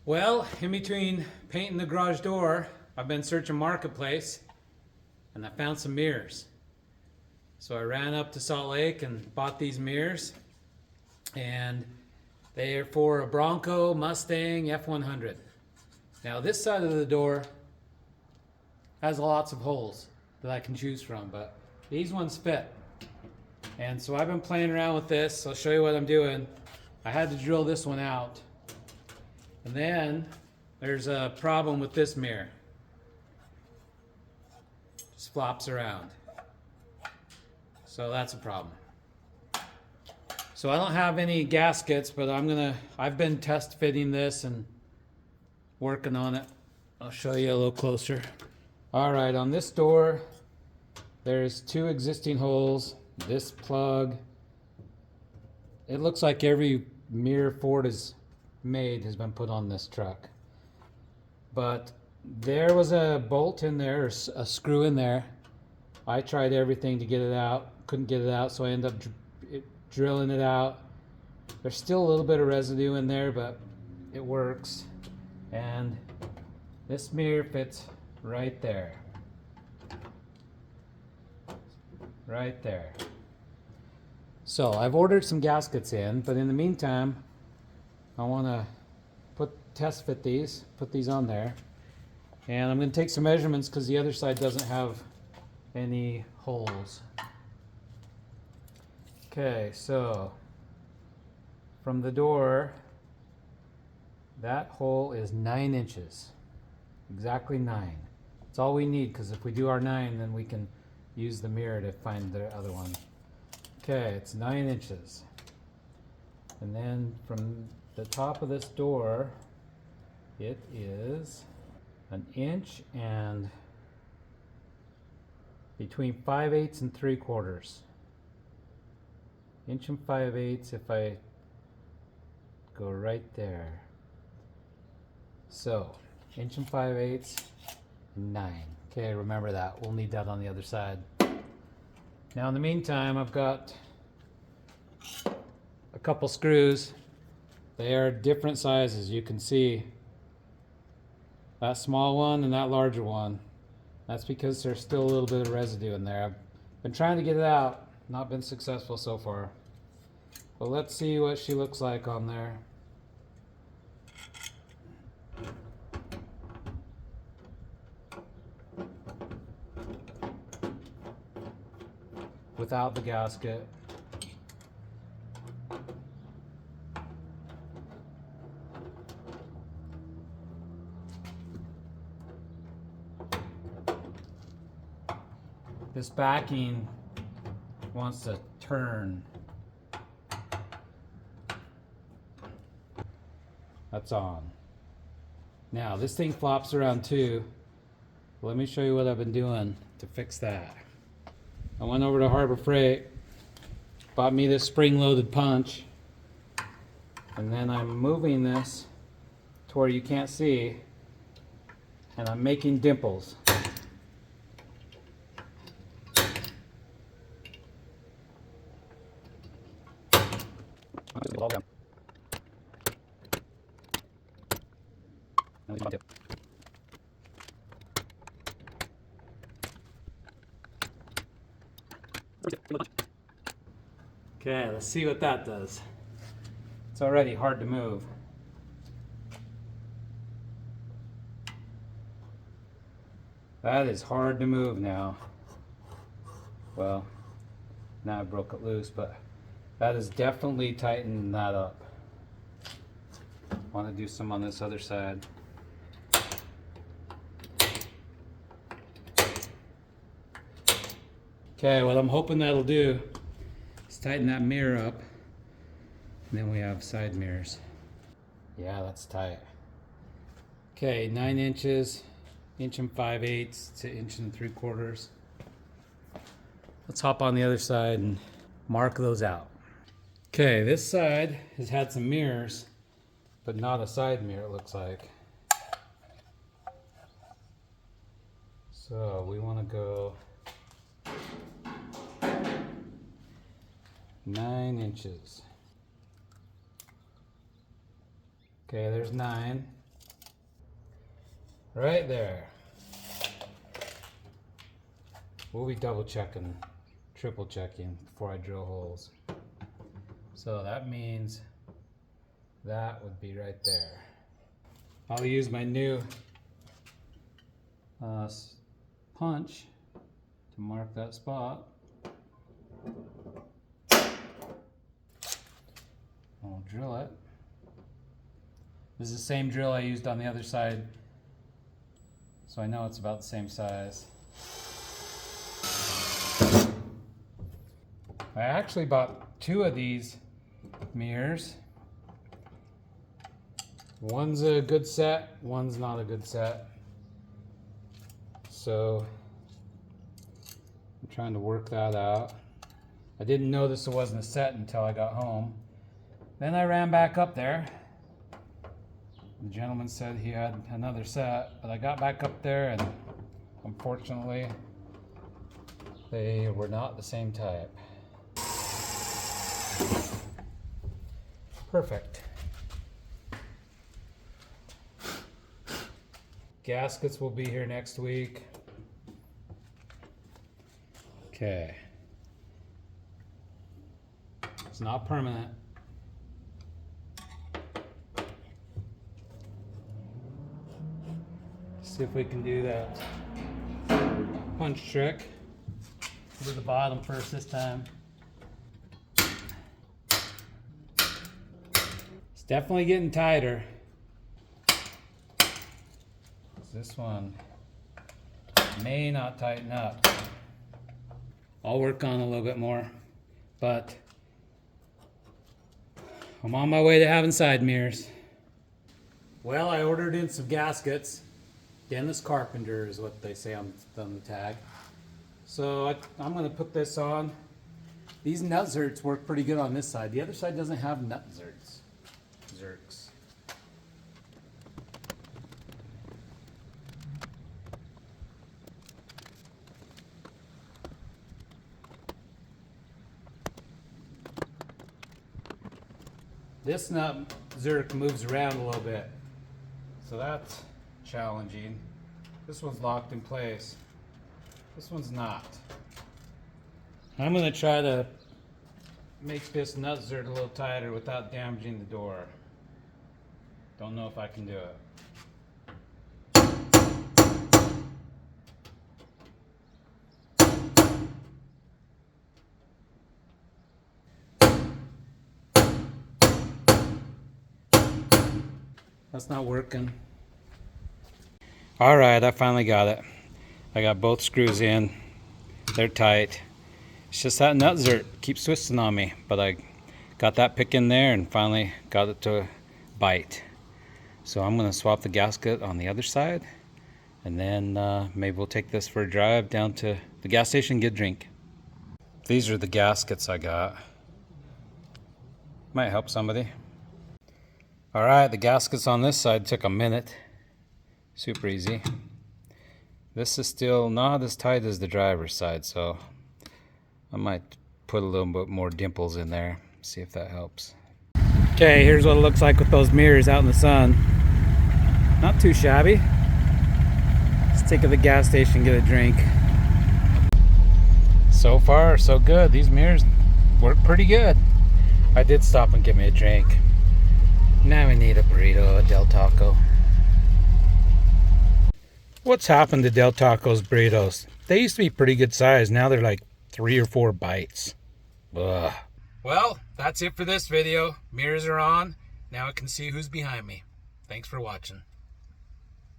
Well, in between painting the garage door, I've been searching Marketplace and I found some mirrors. So I ran up to Salt Lake and bought these mirrors, and they are for a Bronco, Mustang, F100. Now this side of the door has lots of holes that I can choose from, but these ones fit. And so I've been playing around with this. I'll show you what I'm doing. I had to drill this one out. And then there's a problem with this mirror. Just flops around. So that's a problem. So I don't have any gaskets, but I've been test fitting this and working on it. I'll show you a little closer. All right, on this door, there's 2 existing holes. This plug. It looks like every mirror Ford has made has been put on this truck. But there was a bolt in there, or a screw in there. I tried everything to get it out, couldn't get it out, so I ended up drilling it out. There's still a little bit of residue in there, but it works. And this mirror fits right there. Right there. So I've ordered some gaskets in, but in the meantime, I want to test fit these, put these on there. And I'm going to take some measurements because the other side doesn't have any holes. Okay, so from the door, that hole is 9 inches. Exactly 9. That's all we need, because if we do our 9, then we can use the mirror to find the other one. Okay, it's 9 inches. And then from the top of this door, it is 1 inch and between 5/8 and 3/4. 1 and 5/8 if I go right there. So 1 and 5/8, 9. Okay, remember that. We'll need that on the other side. Now in the meantime, I've got a couple screws. They are different sizes. You can see that small one and that larger one. That's because there's still a little bit of residue in there. I've been trying to get it out, not been successful so far. But let's see what she looks like on there. Without the gasket. This backing wants to turn. That's on. Now this thing flops around too. Let me show you what I've been doing to fix that. I went over to Harbor Freight, bought me this spring-loaded punch, and then I'm moving this to where you can't see, and I'm making dimples. Okay, let's see what that does. It's already hard to move. That is hard to move now. Well, now I broke it loose, but that is definitely tightening that up. Want to do some on this other side. Okay, what I'm hoping that'll do is tighten that mirror up, and then we have side mirrors. Yeah, that's tight. Okay, 9 inches, 1 and 5/8 to 1 and 3/4. Let's hop on the other side and mark those out. Okay, this side has had some mirrors, but not a side mirror, it looks like. So we want to go 9 inches. Okay, there's 9. Right there. We'll be double checking, triple checking before I drill holes. So that means that would be right there. I'll use my new punch to mark that spot. I'll drill it. This is the same drill I used on the other side, so I know it's about the same size. I actually bought 2 of these mirrors. One's a good set, one's not a good set. So I'm trying to work that out. I didn't know this wasn't a set until I got home. Then I ran back up there. The gentleman said he had another set, but I got back up there and unfortunately they were not the same type. Perfect. Gaskets will be here next week. Okay. It's not permanent. See if we can do that punch trick. Do the bottom first this time. It's definitely getting tighter. This one may not tighten up. I'll work on a little bit more, but I'm on my way to having side mirrors. Well, I ordered in some gaskets. Dennis Carpenter is what they say on the tag. So I'm going to put this on. These nut zerks work pretty good on this side. The other side doesn't have nut zerks. This nut zerk moves around a little bit, so that's challenging. This one's locked in place. This one's not. I'm going to try to make this nut zert a little tighter without damaging the door. Don't know if I can do it. That's not working. All right, I finally got it. I got both screws in. They're tight. It's just that nut zert keeps twisting on me, but I got that pick in there and finally got it to bite. So I'm gonna swap the gasket on the other side, and then maybe we'll take this for a drive down to the gas station and get a drink. These are the gaskets I got. Might help somebody. All right, the gaskets on this side took a minute. Super easy. This is still not as tight as the driver's side, so I might put a little bit more dimples in there, see if that helps. Okay, here's what it looks like with those mirrors out in the sun. Not too shabby. Let's take it to the gas station, get a drink. So far, so good. These mirrors work pretty good. I did stop and get me a drink. Now we need a burrito, a Del Taco. What's happened to Del Taco's burritos? They used to be pretty good size. Now they're like 3 or 4 bites. Ugh. Well, that's it for this video. Mirrors are on. Now I can see who's behind me. Thanks for watching.